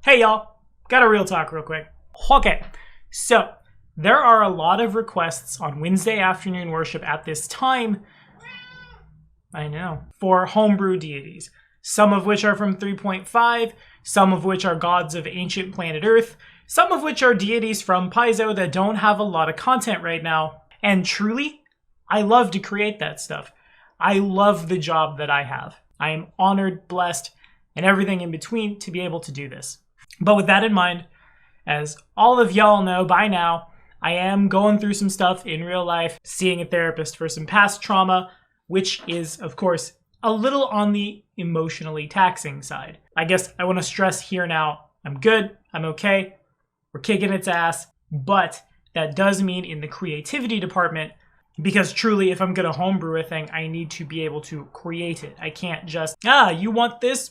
Hey y'all, got a real talk real quick. Okay, so there are a lot of requests on Wednesday afternoon worship at this time, I know, for homebrew deities. Some of which are from 3.5, some of which are gods of ancient planet Earth, some of which are deities from Paizo that don't have a lot of content right now. And truly, I love to create that stuff. I love the job that I have. I am honored, blessed, and everything in between to be able to do this. But with that in mind, as all of y'all know by now, I am going through some stuff in real life, seeing a therapist for some past trauma, which is, of course, a little on the emotionally taxing side. I guess I want to stress here now, I'm good, I'm okay, we're kicking its ass, but that does mean in the creativity department, because truly, if I'm going to homebrew a thing, I need to be able to create it. I can't just, you want this?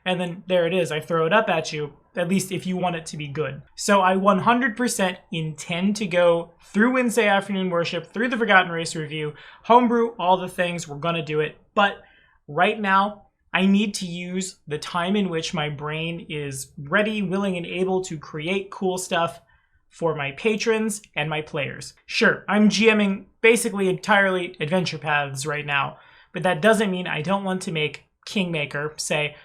And then there it is. I throw it up at you, at least if you want it to be good. So I 100% intend to go through Wednesday afternoon worship, through the Forgotten Race review, homebrew, all the things. We're going to do it. But right now, I need to use the time in which my brain is ready, willing, and able to create cool stuff for my patrons and my players. Sure, I'm GMing basically entirely adventure paths right now, but that doesn't mean I don't want to make Kingmaker, say,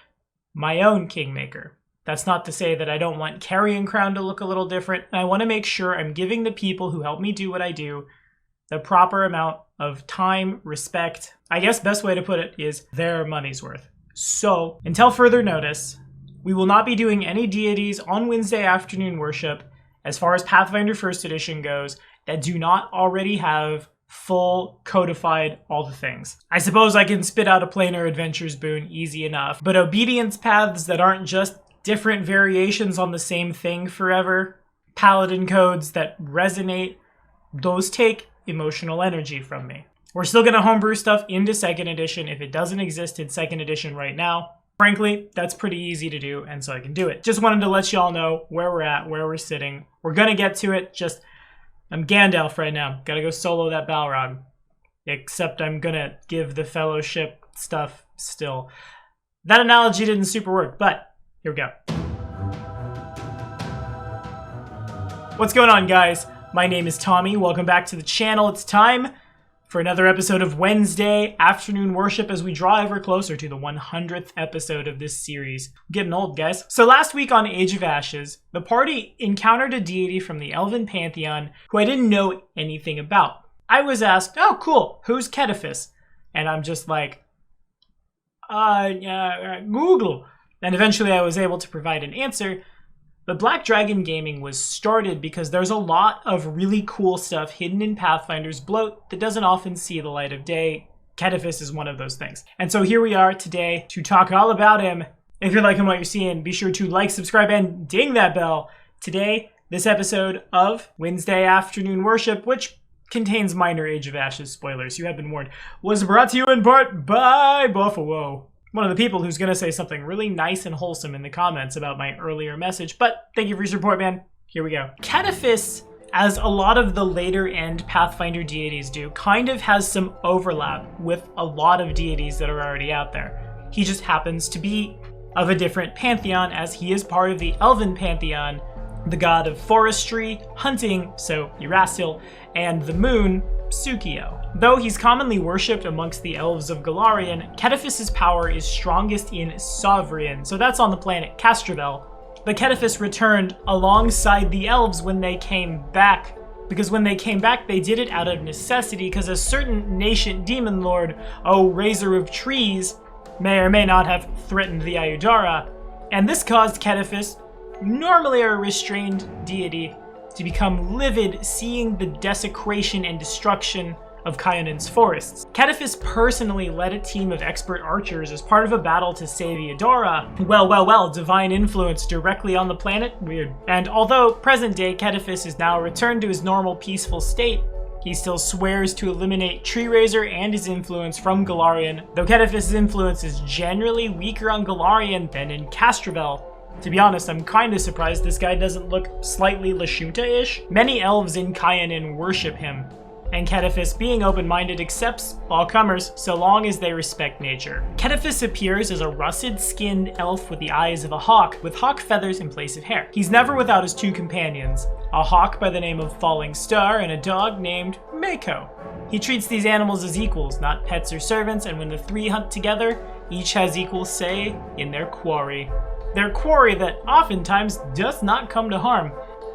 my own Kingmaker. That's not to say that I don't want Carrion Crown to look a little different, and I want to make sure I'm giving the people who help me do what I do the proper amount of time, respect. I guess best way to put it is their money's worth. So, until further notice, we will not be doing any deities on Wednesday afternoon worship as far as Pathfinder 1st Edition goes, that do not already have full codified all the things. I suppose I can spit out a planar adventures boon easy enough, but obedience paths that aren't just different variations on the same thing forever, paladin codes that resonate, those take emotional energy from me. We're still going to homebrew stuff into 2nd Edition if it doesn't exist in 2nd Edition right now. Frankly, that's pretty easy to do, and so I can do it. Just wanted to let y'all know where we're at, where we're sitting. We're gonna get to it, I'm Gandalf right now. Gotta go solo that Balrog. Except I'm gonna give the Fellowship stuff still. That analogy didn't super work, but here we go. What's going on, guys? My name is Tommy. Welcome back to the channel. It's time for another episode of Wednesday afternoon worship as we draw ever closer to the 100th episode of this series. I'm getting old, guys. So last week on Age of Ashes, the party encountered a deity from the Elven Pantheon who I didn't know anything about. I was asked, oh cool, who's Ketephys? And I'm just like, Google. And eventually I was able to provide an answer. But Black Dragon Gaming was started because there's a lot of really cool stuff hidden in Pathfinder's bloat that doesn't often see the light of day. Ketephys is one of those things. And so here we are today to talk all about him. If you're liking what you're seeing, be sure to like, subscribe, and ding that bell. Today, this episode of Wednesday Afternoon Worship, which contains minor Age of Ashes spoilers, you have been warned, was brought to you in part by Buffalo. One of the people who's going to say something really nice and wholesome in the comments about my earlier message, but thank you for your support, man. Here we go. Ketephys, as a lot of the later end Pathfinder deities do, kind of has some overlap with a lot of deities that are already out there. He just happens to be of a different pantheon, as he is part of the Elven Pantheon, the god of forestry, hunting, so Yggdrasil, and the moon, Sukio. Though he's commonly worshipped amongst the elves of Golarion, Ketephys' power is strongest in Sovereign, so that's on the planet Castrovel. But Ketephys returned alongside the elves when they came back, because when they came back they did it out of necessity, because a certain nascent demon lord, Raiser of Trees, may or may not have threatened the Ayudara, and this caused Ketephys, normally a restrained deity, to become livid seeing the desecration and destruction of Kyanon's forests. Ketephys personally led a team of expert archers as part of a battle to save Eudora. Well, divine influence directly on the planet? Weird. And although present-day Ketephys is now returned to his normal peaceful state, he still swears to eliminate Tree Raiser and his influence from Golarion, though Ketephys' influence is generally weaker on Golarion than in Castrovel. To be honest, I'm kinda surprised this guy doesn't look slightly Lashunta-ish. Many elves in Kyanon worship him, and Ketephys, being open-minded, accepts all comers so long as they respect nature. Ketephys appears as a russet-skinned elf with the eyes of a hawk, with hawk feathers in place of hair. He's never without his two companions, a hawk by the name of Falling Star and a dog named Mako. He treats these animals as equals, not pets or servants, and when the three hunt together, each has equal say in their quarry. Their quarry that oftentimes does not come to harm.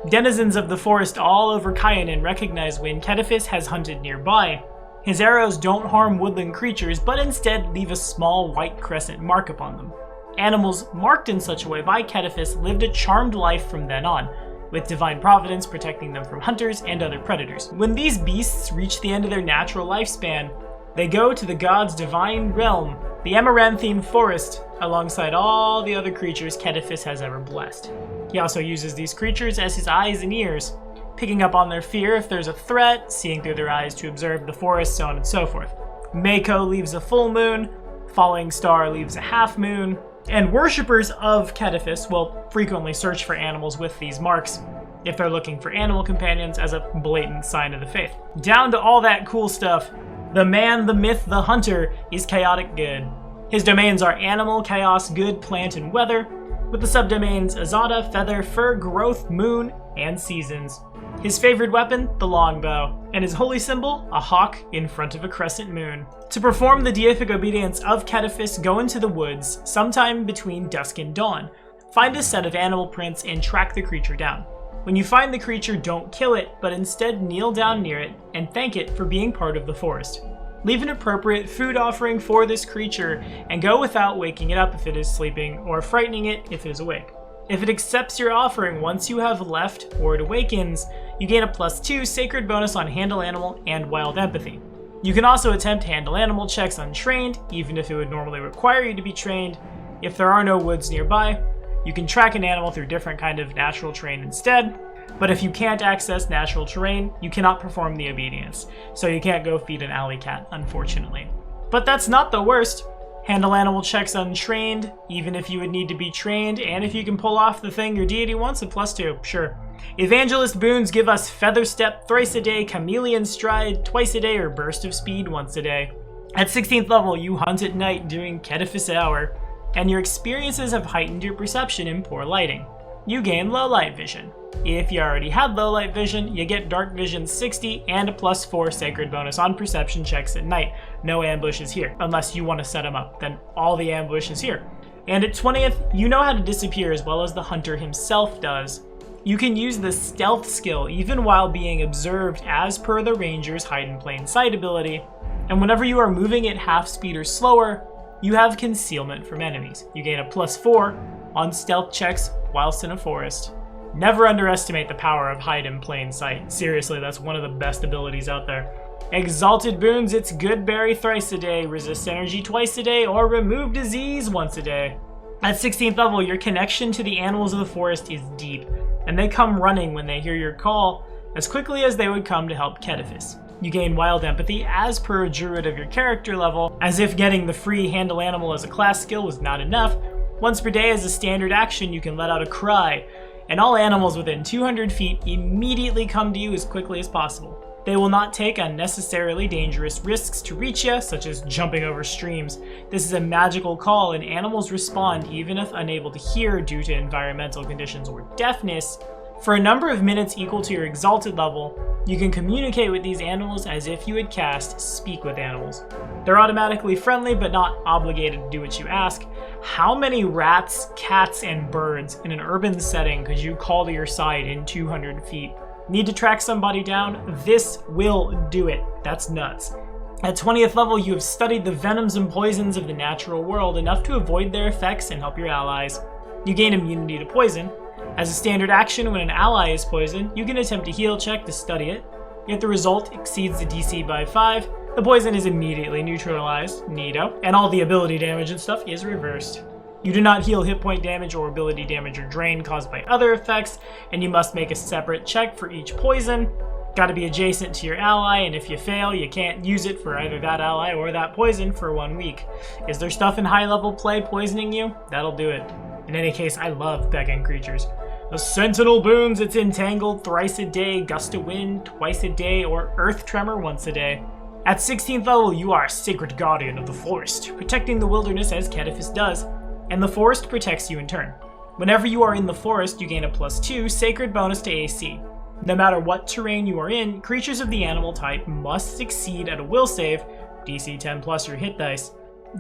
Denizens of the forest all over Arcane recognize when Ketephys has hunted nearby. His arrows don't harm woodland creatures, but instead leave a small white crescent mark upon them. Animals marked in such a way by Ketephys lived a charmed life from then on, with divine providence protecting them from hunters and other predators. When these beasts reach the end of their natural lifespan, they go to the god's divine realm, the Amaranthine Forest, alongside all the other creatures Ketephys has ever blessed. He also uses these creatures as his eyes and ears, picking up on their fear if there's a threat, seeing through their eyes to observe the forest, so on and so forth. Mako leaves a full moon, Falling Star leaves a half moon, and worshippers of Ketephys will frequently search for animals with these marks if they're looking for animal companions as a blatant sign of the faith. Down to all that cool stuff, the man, the myth, the hunter is chaotic good. His domains are animal, chaos, good, plant, and weather, with the subdomains Azada, feather, fur, growth, moon, and seasons. His favorite weapon, the longbow, and his holy symbol, a hawk in front of a crescent moon. To perform the deific obedience of Ketephys, go into the woods sometime between dusk and dawn. Find a set of animal prints and track the creature down. When you find the creature, don't kill it, but instead kneel down near it and thank it for being part of the forest. Leave an appropriate food offering for this creature and go without waking it up if it is sleeping or frightening it if it is awake. If it accepts your offering once you have left or it awakens, you gain a +2 sacred bonus on Handle Animal and Wild Empathy. You can also attempt Handle Animal checks untrained, even if it would normally require you to be trained. If there are no woods nearby, you can track an animal through different kind of natural terrain instead, but if you can't access natural terrain, you cannot perform the obedience, so you can't go feed an alley cat, unfortunately. But that's not the worst. Handle animal checks untrained, even if you would need to be trained, and if you can pull off the thing your deity wants, a +2, sure. Evangelist boons give us Feather Step thrice a day, Chameleon Stride twice a day, or Burst of Speed once a day. At 16th level, you hunt at night during Ketephys Hour, and your experiences have heightened your perception in poor lighting. You gain low light vision. If you already had low light vision, you get dark vision 60 and a +4 sacred bonus on perception checks at night. No ambushes here, unless you want to set them up, then all the ambush is here. And at 20th, you know how to disappear as well as the hunter himself does. You can use the stealth skill even while being observed as per the ranger's hide in plain sight ability. And whenever you are moving at half speed or slower, you have concealment from enemies. You gain a +4 on stealth checks whilst in a forest. Never underestimate the power of hide in plain sight. Seriously, that's one of the best abilities out there. Exalted boons, it's good berry thrice a day, resist energy twice a day, or remove disease once a day. At 16th level, your connection to the animals of the forest is deep, and they come running when they hear your call, as quickly as they would come to help Ketephys. You gain Wild Empathy as per a druid of your character level, as if getting the free Handle Animal as a class skill was not enough. Once per day as a standard action, you can let out a cry, and all animals within 200 feet immediately come to you as quickly as possible. They will not take unnecessarily dangerous risks to reach you, such as jumping over streams. This is a magical call, and animals respond even if unable to hear due to environmental conditions or deafness. For a number of minutes equal to your exalted level, you can communicate with these animals as if you had cast Speak with Animals. They're automatically friendly but not obligated to do what you ask. How many rats, cats, and birds in an urban setting could you call to your side in 200 feet? Need to track somebody down? This will do it. That's nuts. At 20th level, you have studied the venoms and poisons of the natural world enough to avoid their effects and help your allies. You gain immunity to poison. As a standard action, when an ally is poisoned, you can attempt a heal check to study it. If the result exceeds the DC by 5, the poison is immediately neutralized, neato, and all the ability damage and stuff is reversed. You do not heal hit point damage or ability damage or drain caused by other effects, and you must make a separate check for each poison. Gotta be adjacent to your ally, and if you fail, you can't use it for either that ally or that poison for 1 week. Is there stuff in high level play poisoning you? That'll do it. In any case, I love begging creatures. The Sentinel boons, it's Entangled thrice a day, Gust of Wind twice a day, or Earth Tremor once a day. At 16th level, you are Sacred Guardian of the Forest, protecting the wilderness as Ketephys does, and the forest protects you in turn. Whenever you are in the forest, you gain a +2 Sacred bonus to AC. No matter what terrain you are in, creatures of the animal type must succeed at a will save, DC 10 plus your hit dice.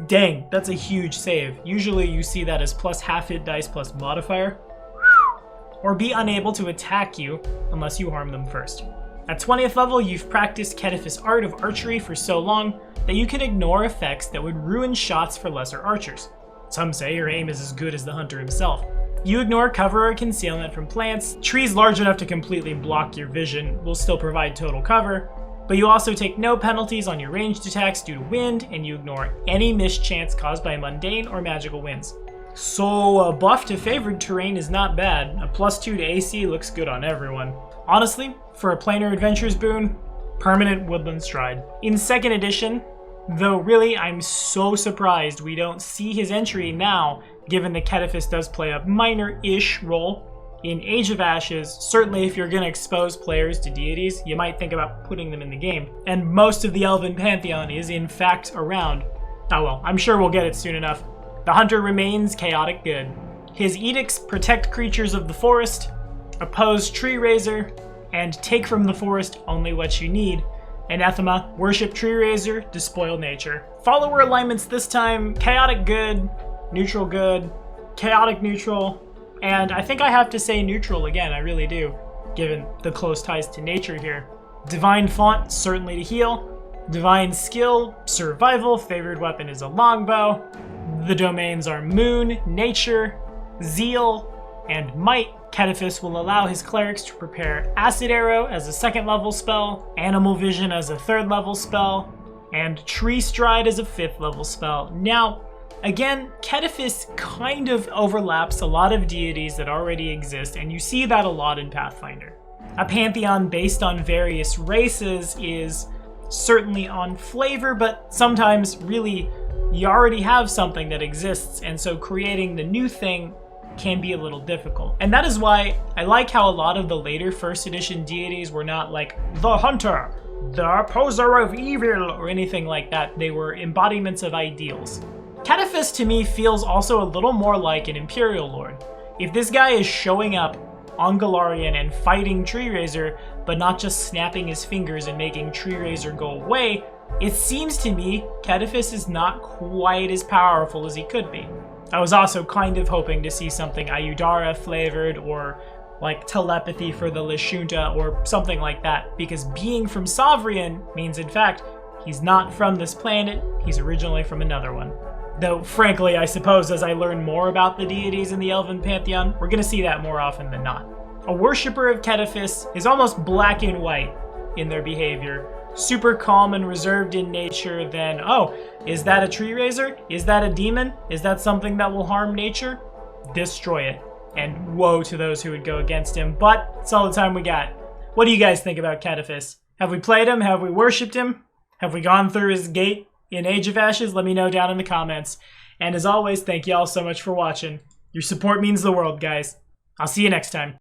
Dang, that's a huge save. Usually you see that as +half hit dice plus modifier. Or be unable to attack you unless you harm them first. At 20th level, you've practiced Ketephys' art of archery for so long that you can ignore effects that would ruin shots for lesser archers. Some say your aim is as good as the hunter himself. You ignore cover or concealment from plants. Trees large enough to completely block your vision will still provide total cover, but you also take no penalties on your ranged attacks due to wind, and you ignore any mischance caused by mundane or magical winds. So a buff to favored terrain is not bad. A +2 to AC looks good on everyone. Honestly, for a Planar Adventures boon, permanent Woodland Stride. In 2nd edition, though really I'm so surprised we don't see his entry now, given that Ketephys does play a minor-ish role in Age of Ashes. Certainly if you're going to expose players to deities, you might think about putting them in the game. And most of the Elven Pantheon is in fact around. Oh well, I'm sure we'll get it soon enough. The Hunter remains chaotic good. His edicts protect creatures of the forest, oppose Tree Raiser, and take from the forest only what you need. Anathema, worship Tree Raiser, despoil nature. Follower alignments this time, chaotic good, neutral good, chaotic neutral, and I think I have to say neutral again, I really do, given the close ties to nature here. Divine Font, certainly to heal. Divine Skill, survival, favored weapon is a longbow. The domains are Moon, Nature, Zeal, and Might. Ketephys will allow his clerics to prepare Acid Arrow as a 2nd level spell, Animal Vision as a 3rd level spell, and Tree Stride as a 5th level spell. Now, again, Ketephys kind of overlaps a lot of deities that already exist, and you see that a lot in Pathfinder. A pantheon based on various races is certainly on flavor, but sometimes really you already have something that exists, and so creating the new thing can be a little difficult. And that is why I like how a lot of the later 1st edition deities were not like the Hunter, the Opposer of Evil, or anything like that. They were embodiments of ideals. Ketephys to me feels also a little more like an Imperial Lord. If this guy is showing up on Golarion and fighting Tree Raiser, but not just snapping his fingers and making Tree Raiser go away, it seems to me Ketephys is not quite as powerful as he could be. I was also kind of hoping to see something Ayudara flavored, or like telepathy for the Lashunta or something like that, because being from Sovrian means in fact he's not from this planet, he's originally from another one. Though frankly, I suppose as I learn more about the deities in the Elven Pantheon, we're going to see that more often than not. A worshipper of Ketephys is almost black and white in their behavior. Super calm and reserved in nature, then, oh, is that a Tree Raiser? Is that a demon? Is that something that will harm nature? Destroy it. And woe to those who would go against him, but that's all the time we got. What do you guys think about Ketephys? Have we played him? Have we worshipped him? Have we gone through his gate in Age of Ashes? Let me know down in the comments. And as always, thank you all so much for watching. Your support means the world, guys. I'll see you next time.